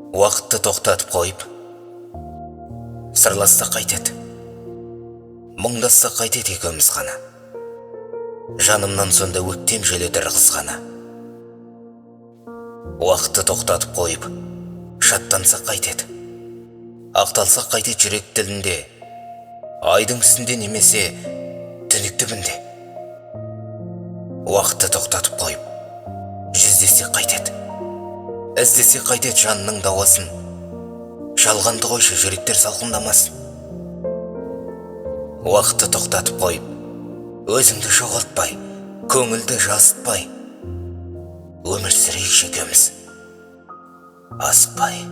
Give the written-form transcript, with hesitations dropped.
Уақытты тоқтатып қойып, сырлассақ қайтеді, мұңдассақ қайтеді екеуміз ғана. Жанымнан сонда өктем желедір қызғана. Уақытты тоқтатып қойып, шаттансақ қайтеді, ақталсақ қайтеді жүрек тілінде, айдың үстінде немесе түнек түбінде. Уақытты тоқтатып қойып, жүздесек қайтеді, іздесек қайтеді жанның дауасын. Жалғанды қойшы, жүректер салқындамасын. Уақытты тоқтатып қойып, өзіңді жоғалтпай, көңілді жазытпай, өмір сүрейікші екеуміз, асықпай.